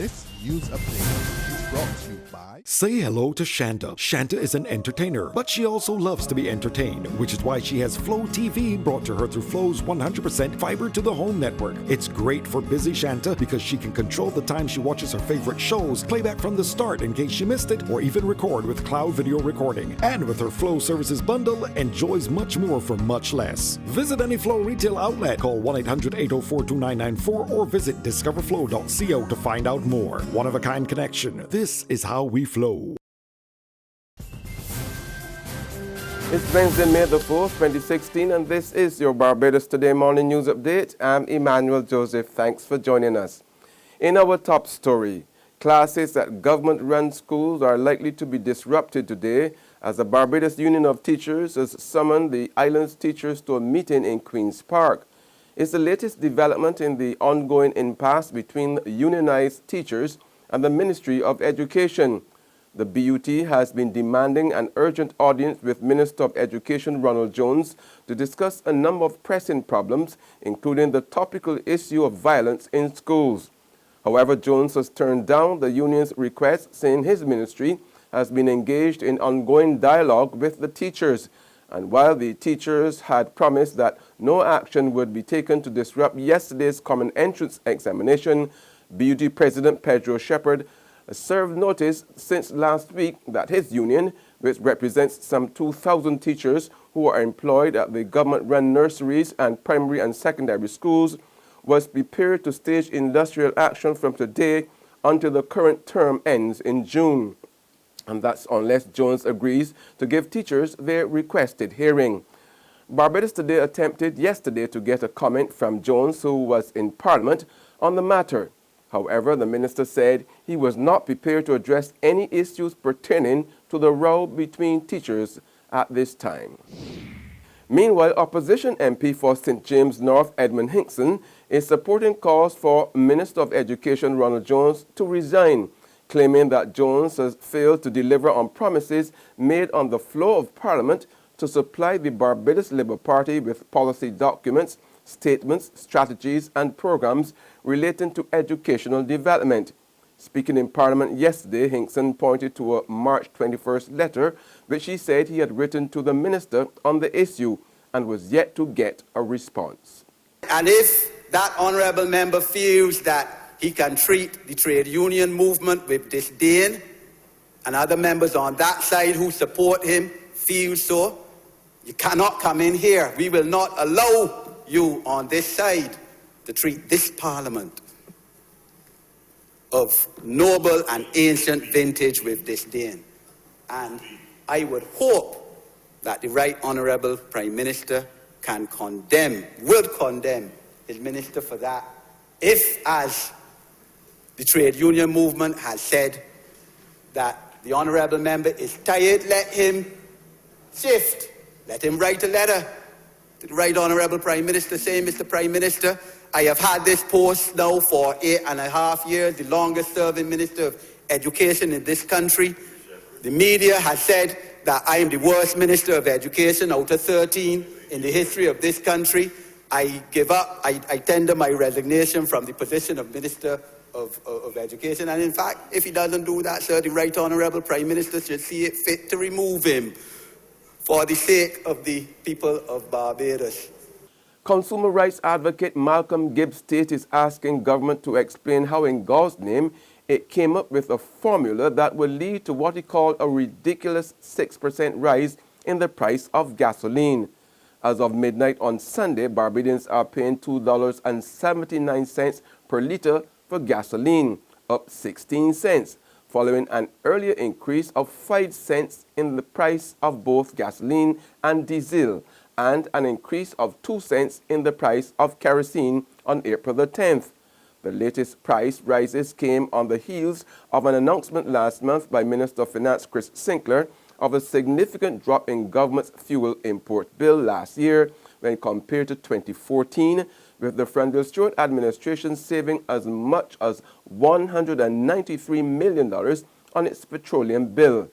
This news update is brought to you by... Say hello to Shanta. Shanta is an entertainer, but she also loves to be entertained, which is why she has Flow TV brought to her through Flow's 100% fiber to the home network. It's great for busy Shanta because she can control the time she watches her favorite shows, play back from the start in case she missed it, or even record with cloud video recording. And with her Flow services bundle, enjoys much more for much less. Visit any Flow retail outlet, call 1-800-804-2994, or visit discoverflow.co to find out more. One-of-a-kind connection. This is how we flow. It's Wednesday, May the 4th, 2016, and this is your Barbados Today Morning News Update. I'm Emmanuel Joseph. Thanks for joining us. In our top story, classes at government-run schools are likely to be disrupted today as the Barbados Union of Teachers has summoned the island's teachers to a meeting in Queen's Park. It's the latest development in the ongoing impasse between unionized teachers and the Ministry of Education. The BUT has been demanding an urgent audience with Minister of Education Ronald Jones to discuss a number of pressing problems, including the topical issue of violence in schools. However, Jones has turned down the union's request, saying his ministry has been engaged in ongoing dialogue with the teachers. And while the teachers had promised that no action would be taken to disrupt yesterday's common entrance examination, BUT President Pedro Shepherd served notice since last week that his union, which represents some 2,000 teachers who are employed at the government-run nurseries and primary and secondary schools, was prepared to stage industrial action from today until the current term ends in June. And that's unless Jones agrees to give teachers their requested hearing. Barbados Today attempted yesterday to get a comment from Jones, who was in Parliament, on the matter. However, the minister said he was not prepared to address any issues pertaining to the row between teachers at this time. Meanwhile, opposition MP for St. James North Edmund Hinkson is supporting calls for Minister of Education Ronald Jones to resign, claiming that Jones has failed to deliver on promises made on the floor of Parliament to supply the Barbados Labour Party with policy documents, statements, strategies and programs relating to educational development. Speaking in Parliament yesterday, Hinkson pointed to a March 21st letter which he said he had written to the minister on the issue and was yet to get a response. And if that honourable member feels that he can treat the trade union movement with disdain, and other members on that side who support him feel so, you cannot come in here. We will not allow you on this side to treat this Parliament of noble and ancient vintage with disdain. And I would hope that the Right Honourable Prime Minister can would condemn his minister for that, if, as the trade union movement has said, that the honourable member is tired, let him shift. Let him write a letter to the Right Honourable Prime Minister saying, Mr. Prime Minister, I have had this post now for 8.5 years, the longest serving Minister of Education in this country. The media has said that I am the worst Minister of Education out of 13 in the history of this country. I give up, I tender my resignation from the position of Minister of Education. And in fact, if he doesn't do that, sir, the Right Honourable Prime Minister should see it fit to remove him for the sake of the people of Barbados. Consumer rights advocate Malcolm Gibbs-Taitt is asking government to explain how, in God's name, it came up with a formula that will lead to what he called a ridiculous 6% rise in the price of gasoline. As of midnight on Sunday, Barbadians are paying $2.79 per litre for gasoline, up 16 cents, following an earlier increase of 5 cents in the price of both gasoline and diesel, and an increase of 2 cents in the price of kerosene on April the 10th. The latest price rises came on the heels of an announcement last month by Minister of Finance Chris Sinclair of a significant drop in government's fuel import bill last year when compared to 2014, with the Frandil Stewart administration saving as much as $193 million on its petroleum bill.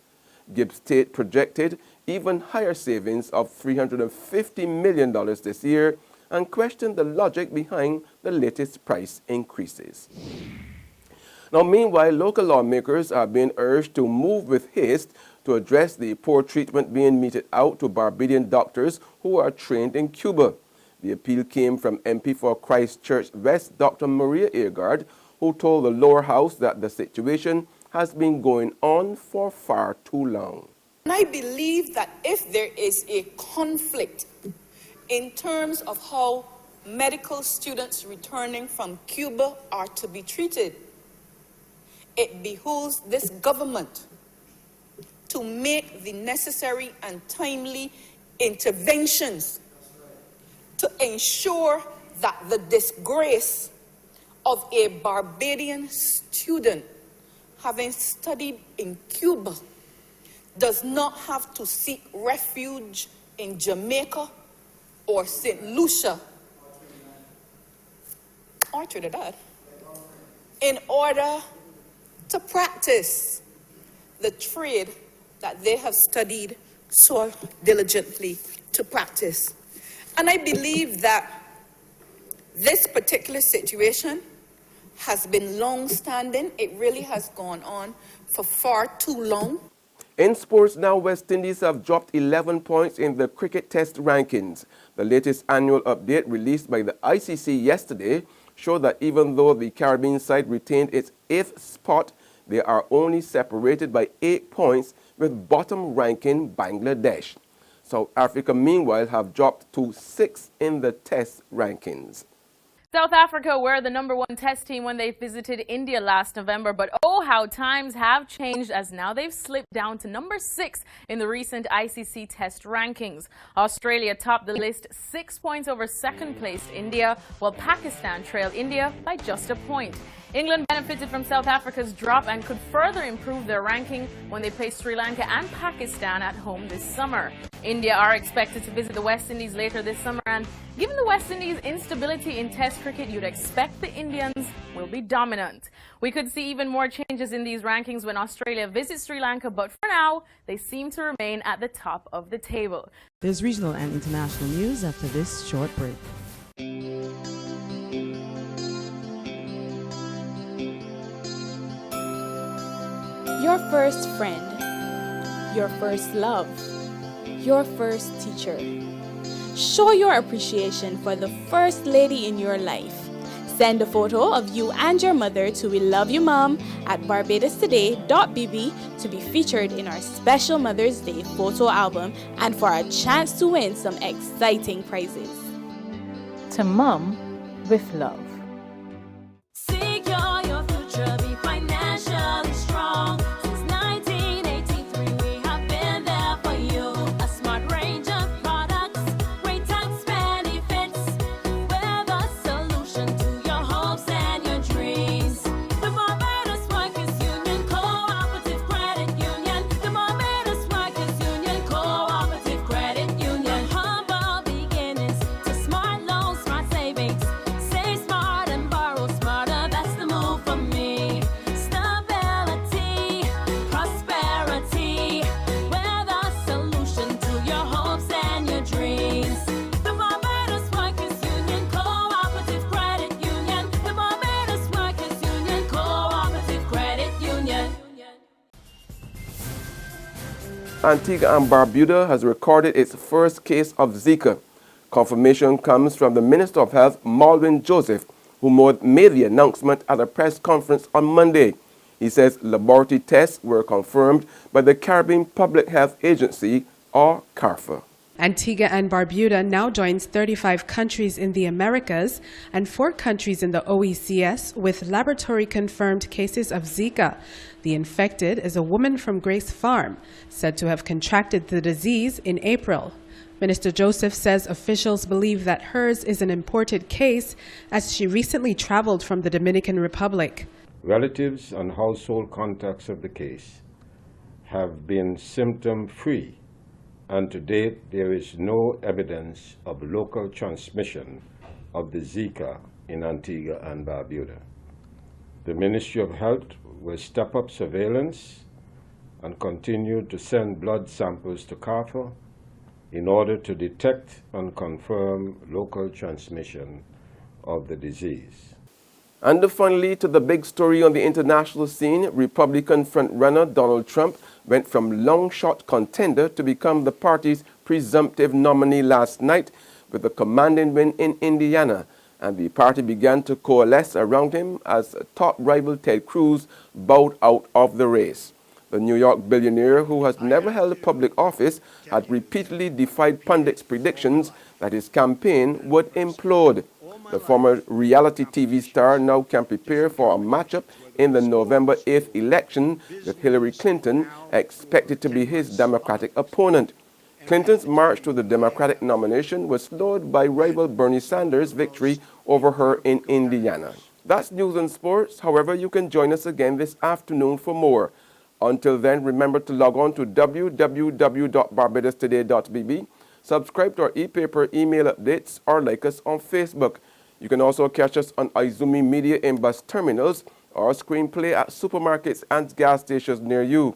Gibbs-Taitt projected even higher savings of $350 million this year and questioned the logic behind the latest price increases. Now, meanwhile, local lawmakers are being urged to move with haste to address the poor treatment being meted out to Barbadian doctors who are trained in Cuba. The appeal came from MP for Christchurch West, Dr. Maria Agard, who told the lower house that the situation has been going on for far too long. I believe that if there is a conflict in terms of how medical students returning from Cuba are to be treated, it behooves this government to make the necessary and timely interventions to ensure that the disgrace of a Barbadian student having studied in Cuba does not have to seek refuge in Jamaica or St. Lucia or Trinidad in order to practice the trade that they have studied so diligently to practice. And I believe that this particular situation has been long-standing. It really has gone on for far too long. In sports now, West Indies have dropped 11 points in the cricket test rankings. The latest annual update released by the ICC yesterday showed that even though the Caribbean side retained its 8th spot, they are only separated by 8 points with bottom-ranking Bangladesh. South Africa, meanwhile, have dropped to 6th in the test rankings. South Africa were the #1 test team when they visited India last November, but oh, how times have changed as now they've slipped down to #6 in the recent ICC test rankings. Australia topped the list 6 points over second-placed India, while Pakistan trailed India by just a point. England benefited from South Africa's drop and could further improve their ranking when they play Sri Lanka and Pakistan at home this summer. India are expected to visit the West Indies later this summer, and given the West Indies' instability in Test cricket, you'd expect the Indians will be dominant. We could see even more changes in these rankings when Australia visits Sri Lanka, but for now, they seem to remain at the top of the table. There's regional and international news after this short break. Your first friend, your first love, your first teacher. Show your appreciation for the first lady in your life. Send a photo of you and your mother to We Love You Mom at barbadostoday.bb to be featured in our special Mother's Day photo album and for a chance to win some exciting prizes. To Mom with love. Secure your future, be financially strong. Since 1983, we have been there for you. A smart range of products, great tax benefits. We're the solution to your hopes and your dreams. The Barbados Workers Union Cooperative Credit Union. The Barbados Workers Union Cooperative Credit Union. Humble beginnings to smart loans, smart savings. Save smart and borrow smarter, that's the move for me. Stability, prosperity, we're the solution to your hopes and your dreams. The Barbados Workers Union Cooperative Credit Union. The Barbados Workers Union Cooperative Credit Union. Antigua and Barbuda has recorded its first case of Zika. Confirmation comes from the Minister of Health, Malcolm Joseph, who made the announcement at a press conference on Monday. He says laboratory tests were confirmed by the Caribbean Public Health Agency, or CARPHA. Antigua and Barbuda now joins 35 countries in the Americas and 4 countries in the OECS with laboratory-confirmed cases of Zika. The infected is a woman from Grace Farm, said to have contracted the disease in April. Minister Joseph says officials believe that hers is an imported case as she recently traveled from the Dominican Republic. Relatives and household contacts of the case have been symptom-free, and to date there is no evidence of local transmission of the Zika in Antigua and Barbuda. The Ministry of Health will step up surveillance and continue to send blood samples to CARPHA in order to detect and confirm local transmission of the disease. And finally, to the big story on the international scene, Republican frontrunner Donald Trump went from long-shot contender to become the party's presumptive nominee last night with a commanding win in Indiana, and the party began to coalesce around him as top rival Ted Cruz bowed out of the race. The New York billionaire, who has never held a public office, had repeatedly defied pundits' predictions that his campaign would implode. The former reality TV star now can prepare for a matchup in the November 8th election with Hillary Clinton expected to be his Democratic opponent. Clinton's march to the Democratic nomination was slowed by rival Bernie Sanders' victory over her in Indiana. That's news and sports. However, you can join us again this afternoon for more. Until then, remember to log on to www.barbadostoday.bb, subscribe to our e-paper email updates, or like us on Facebook. You can also catch us on Izumi Media in bus terminals or screenplay at supermarkets and gas stations near you.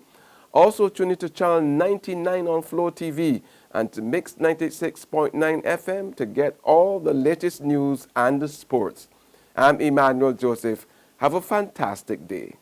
Also tune into channel 99 on Flow TV and to Mix 96.9 FM to get all the latest news and the sports. I'm Emmanuel Joseph. Have a fantastic day.